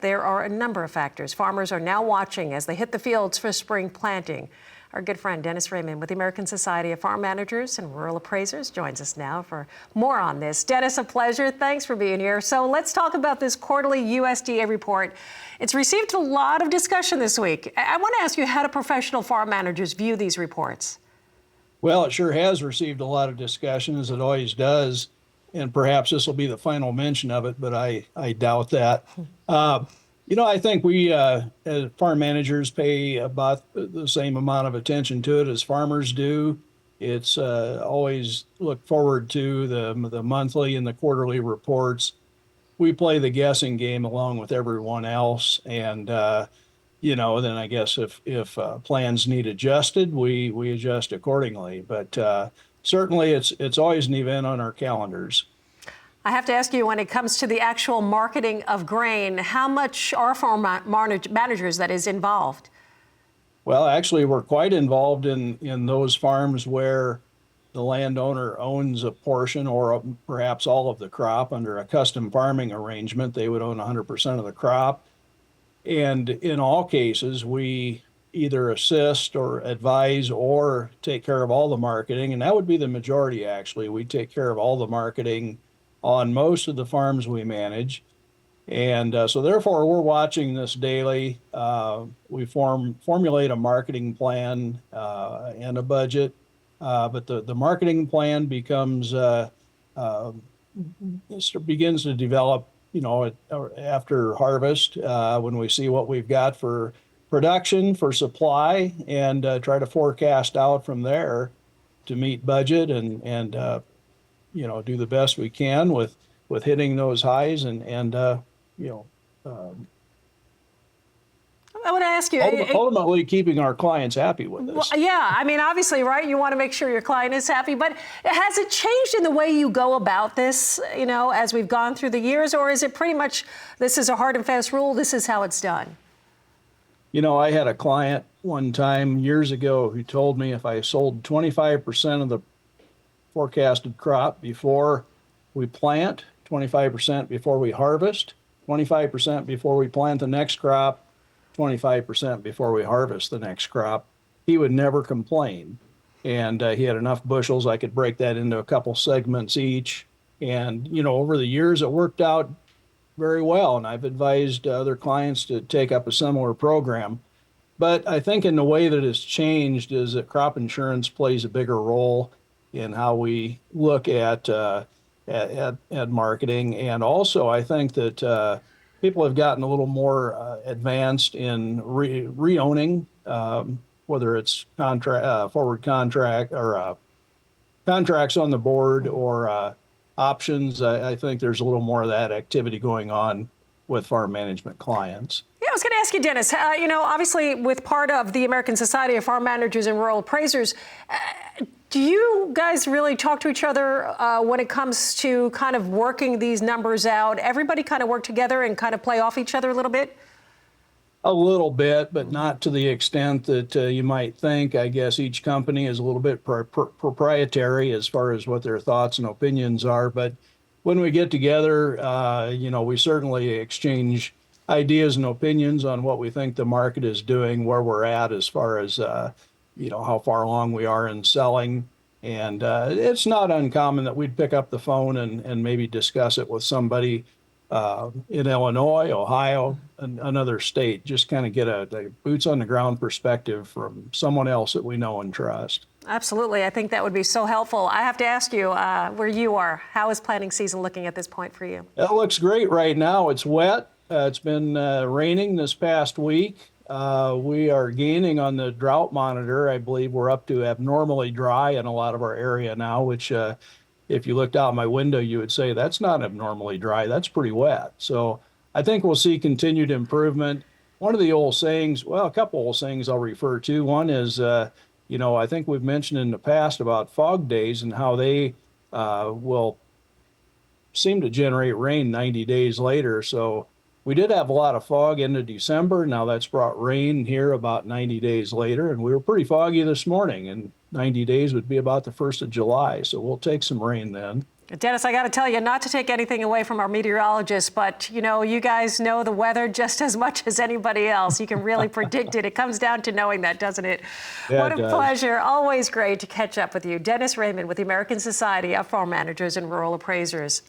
there are a number of factors farmers are now watching as they hit the fields for spring planting. Our good friend Dennis Reyman with the American Society of Farm Managers and Rural Appraisers joins us now for more on this. Dennis, a pleasure. Thanks for being here. So let's talk about this quarterly USDA report. It's received a lot of discussion this week. I want to ask you, how do professional farm managers view these reports? Well, it sure has received a lot of discussion, as it always does. And perhaps this will be the final mention of it, but I doubt that. I think we, as farm managers, pay about the same amount of attention to it as farmers do. It's always look forward to the monthly and the quarterly reports. We play the guessing game along with everyone else, and then I guess if plans need adjusted, we adjust accordingly. But certainly, it's always an event on our calendars. I have to ask you, when it comes to the actual marketing of grain, how much are farm managers that is involved? Well, actually, we're quite involved in those farms where the landowner owns a portion or perhaps all of the crop. Under a custom farming arrangement, they would own 100% of the crop. And in all cases, we either assist or advise or take care of all the marketing. And that would be the majority, actually. We take care of all the marketing on most of the farms we manage. And so therefore, we're watching this daily. We formulate a marketing plan and a budget. But the marketing plan begins to develop, after harvest, when we see what we've got for production, for supply, and try to forecast out from there to meet budget and do the best we can with hitting those highs and I want to ask you, ultimately keeping our clients happy with us. Well, yeah, I mean, obviously, right? You want to make sure your client is happy, but has it changed in the way you go about this, as we've gone through the years, or is it pretty much, this is a hard and fast rule, this is how it's done? I had a client one time years ago who told me if I sold 25% of the forecasted crop before we plant, 25% before we harvest, 25% before we plant the next crop, 25% before we harvest the next crop, he would never complain. And he had enough bushels, I could break that into a couple segments each. And, over the years, it worked out very well. And I've advised other clients to take up a similar program. But I think in the way that it's changed is that crop insurance plays a bigger role in how we look at marketing. And also, I think that people have gotten a little more advanced in re-owning, whether it's forward contract or contracts on the board or options. I think there's a little more of that activity going on with farm management clients. Yeah, I was going to ask you, Dennis, obviously with part of the American Society of Farm Managers and Rural Appraisers, do you guys really talk to each other when it comes to kind of working these numbers out? Everybody kind of work together and kind of play off each other a little bit? A little bit, but not to the extent that you might think. I guess each company is a little bit proprietary as far as what their thoughts and opinions are. But when we get together, we certainly exchange ideas and opinions on what we think the market is doing, where we're at as far as how far along we are in selling. And it's not uncommon that we'd pick up the phone and maybe discuss it with somebody in Illinois, Ohio, another state, just kind of get a boots on the ground perspective from someone else that we know and trust. Absolutely. I think that would be so helpful. I have to ask you, where you are, how is planting season looking at this point for you? It looks great right now. It's wet. It's been raining this past week. We are gaining on the drought monitor. I believe we're up to abnormally dry in a lot of our area now, which if you looked out my window, you would say that's not abnormally dry. That's pretty wet. So I think we'll see continued improvement. One of the old sayings, well, a couple old sayings I'll refer to. One is, I think we've mentioned in the past about fog days and how they will seem to generate rain 90 days later. So we did have a lot of fog into December. Now that's brought rain here about 90 days later, and we were pretty foggy this morning, and 90 days would be about the 1st of July. So we'll take some rain then. Dennis, I got to tell you, not to take anything away from our meteorologists, but you guys know the weather just as much as anybody else. You can really predict it. It comes down to knowing that, doesn't it? Yeah, what it a does. pleasure. Always great to catch up with you. Dennis Reyman with the American Society of Farm Managers and Rural Appraisers.